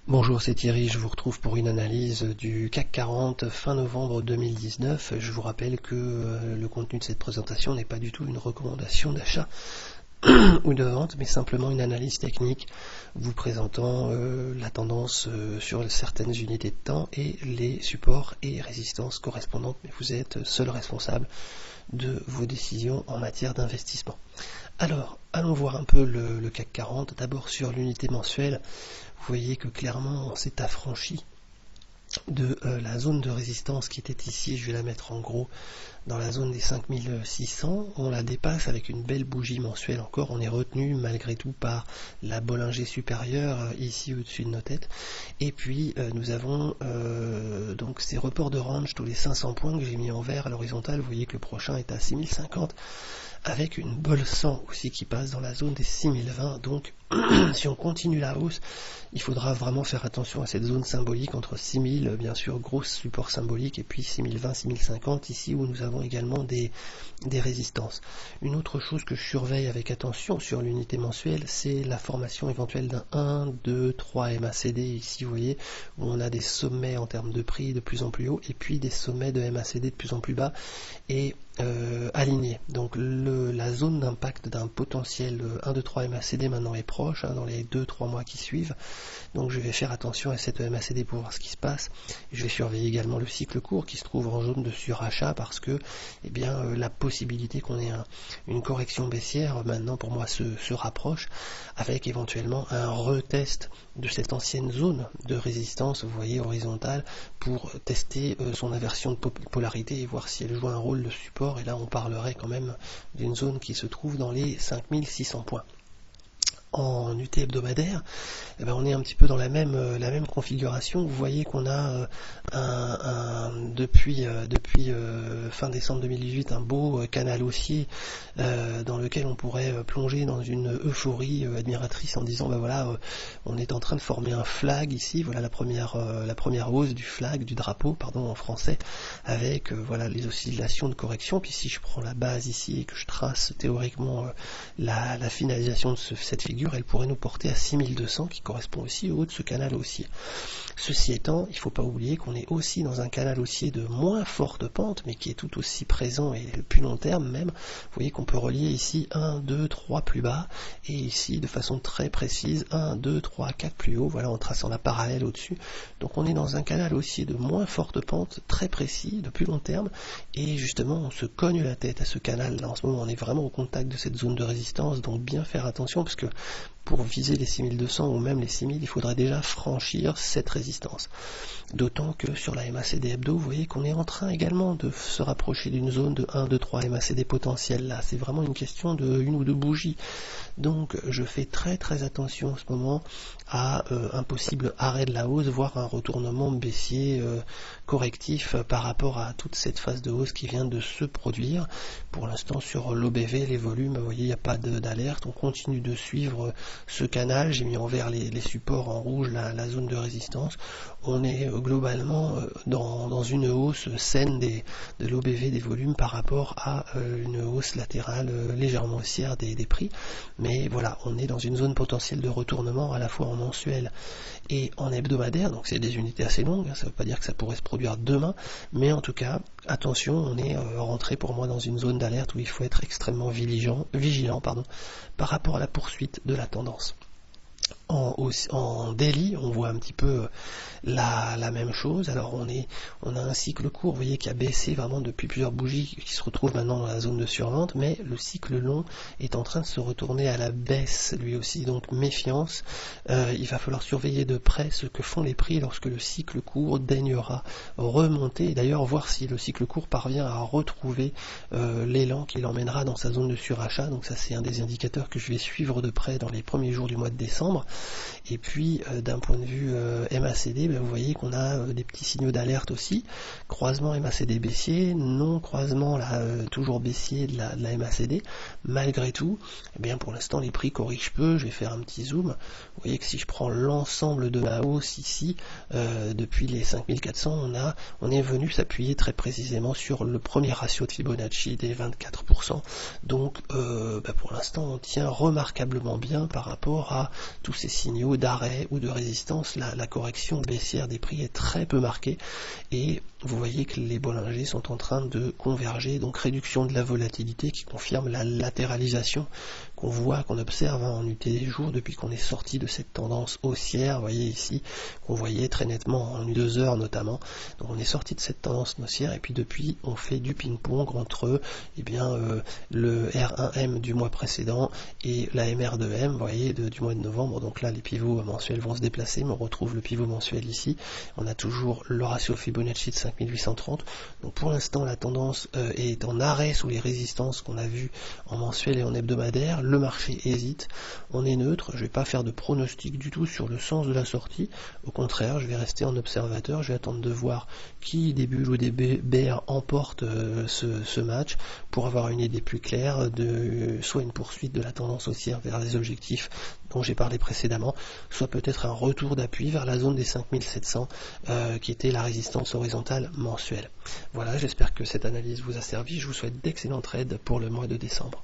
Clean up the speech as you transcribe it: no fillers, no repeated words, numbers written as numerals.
Bonjour, c'est Thierry, je vous retrouve pour une analyse du CAC 40 fin novembre 2019. Je vous rappelle que le contenu de cette présentation n'est pas du tout une recommandation d'achat ou de vente, mais simplement une analyse technique vous présentant la tendance sur certaines unités de temps et les supports et résistances correspondantes, mais vous êtes seul responsable de vos décisions en matière d'investissement. Alors, allons voir un peu le CAC 40. D'abord sur l'unité mensuelle, vous voyez que clairement on s'est affranchi de la zone de résistance qui était ici, je vais la mettre en gros dans la zone des 5600, on la dépasse avec une belle bougie mensuelle encore, on est retenu malgré tout par la Bollinger supérieure ici au-dessus de nos têtes, et puis nous avons donc ces reports de range tous les 500 points que j'ai mis en vert à l'horizontale. Vous voyez que le prochain est à 6050 avec une bolle 100 aussi qui passe dans la zone des 6020, donc si on continue la hausse, il faudra vraiment faire attention à cette zone symbolique entre 6000, bien sûr, gros support symbolique, et puis 6020, 6050, ici où nous avons également des résistances. Une autre chose que je surveille avec attention sur l'unité mensuelle, c'est la formation éventuelle d'un 1, 2, 3 MACD, ici vous voyez, où on a des sommets en termes de prix de plus en plus haut, et puis des sommets de MACD de plus en plus bas, et alignés. Donc la zone d'impact d'un potentiel 1, 2, 3 MACD maintenant est proche, dans les 2-3 mois qui suivent. Donc je vais faire attention à cette MACD pour voir ce qui se passe. Je vais surveiller également le cycle court qui se trouve en zone de surachat parce que la possibilité qu'on ait une correction baissière maintenant pour moi se rapproche, avec éventuellement un retest de cette ancienne zone de résistance, vous voyez, horizontale, pour tester son inversion de polarité et voir si elle joue un rôle de support. Et là on parlerait quand même d'une zone qui se trouve dans les 5600 points. En UT hebdomadaire, on est un petit peu dans la même configuration. Vous voyez qu'on a depuis fin décembre 2018 un beau canal haussier dans lequel on pourrait plonger dans une euphorie admiratrice en disant on est en train de former un flag ici, voilà la première hausse du flag, du drapeau pardon en français, avec les oscillations de correction. Puis si je prends la base ici et que je trace théoriquement la finalisation de cette figure, elle pourrait nous porter à 6200 qui correspond aussi au haut de ce canal haussier. Ceci étant, il ne faut pas oublier qu'on est aussi dans un canal haussier de moins forte pente, mais qui est tout aussi présent et plus long terme même. Vous voyez qu'on peut relier ici 1, 2, 3 plus bas, et ici de façon très précise 1, 2, 3, 4 plus haut, voilà en traçant la parallèle au-dessus. Donc on est dans un canal haussier de moins forte pente, très précis, de plus long terme, et justement on se cogne la tête à ce canal. Là en ce moment on est vraiment au contact de cette zone de résistance, donc bien faire attention parce que pour viser les 6200 ou même les 6000, il faudrait déjà franchir cette résistance. D'autant que sur la MACD hebdo, vous voyez qu'on est en train également de se rapprocher d'une zone de 1, 2, 3 MACD potentielle. Là, c'est vraiment une question de une ou deux bougies. Donc je fais très très attention en ce moment à un possible arrêt de la hausse, voire un retournement baissier correctif par rapport à toute cette phase de hausse qui vient de se produire. Pour l'instant sur l'OBV, les volumes, vous voyez, il n'y a pas d'alerte, on continue de suivre ce canal. J'ai mis en vert les supports, en rouge la zone de résistance. On est globalement dans une hausse saine de l'OBV des volumes par rapport à une hausse latérale légèrement haussière des prix. Mais voilà, on est dans une zone potentielle de retournement à la fois en mensuel et en hebdomadaire, donc c'est des unités assez longues, ça ne veut pas dire que ça pourrait se produire demain, mais en tout cas, attention, on est rentré pour moi dans une zone d'alerte où il faut être extrêmement vigilant par rapport à la poursuite de la tendance. En daily, on voit un petit peu la même chose. Alors on a un cycle court, vous voyez, qui a baissé vraiment depuis plusieurs bougies, qui se retrouve maintenant dans la zone de survente, mais le cycle long est en train de se retourner à la baisse lui aussi, donc méfiance. Il va falloir surveiller de près ce que font les prix lorsque le cycle court daignera remonter, et d'ailleurs voir si le cycle court parvient à retrouver l'élan qui l'emmènera dans sa zone de surachat. Donc ça, c'est un des indicateurs que je vais suivre de près dans les premiers jours du mois de décembre. Et puis d'un point de vue MACD, vous voyez qu'on a des petits signaux d'alerte aussi. Croisement MACD baissier, non croisement toujours baissier de la MACD. Malgré tout, pour l'instant les prix corrigent peu. Je vais faire un petit zoom. Vous voyez que si je prends l'ensemble de la hausse ici, depuis les 5400, on est venu s'appuyer très précisément sur le premier ratio de Fibonacci des 24%. Donc pour l'instant on tient remarquablement bien par rapport à tous ces signaux d'arrêt ou de résistance, la correction baissière des prix est très peu marquée et vous voyez que les Bollinger sont en train de converger, donc réduction de la volatilité qui confirme la latéralisation qu'on voit, qu'on observe en UT des jours depuis qu'on est sorti de cette tendance haussière. Vous voyez ici qu'on voyait très nettement en 2 heures notamment. Donc on est sorti de cette tendance haussière et puis depuis on fait du ping-pong entre le R1M du mois précédent et la MR2M, vous voyez, du mois de novembre. Donc là les pivots mensuels vont se déplacer, mais on retrouve le pivot mensuel ici. On a toujours le ratio Fibonacci de 5830. Donc pour l'instant la tendance est en arrêt sous les résistances qu'on a vues en mensuel et en hebdomadaire. Le marché hésite, on est neutre, je ne vais pas faire de pronostic du tout sur le sens de la sortie, au contraire je vais rester en observateur, je vais attendre de voir qui des bulles ou des bears emporte ce match pour avoir une idée plus claire de soit une poursuite de la tendance haussière vers les objectifs dont j'ai parlé précédemment, soit peut-être un retour d'appui vers la zone des 5700 qui était la résistance horizontale mensuelle. Voilà, j'espère que cette analyse vous a servi, je vous souhaite d'excellents trades pour le mois de décembre.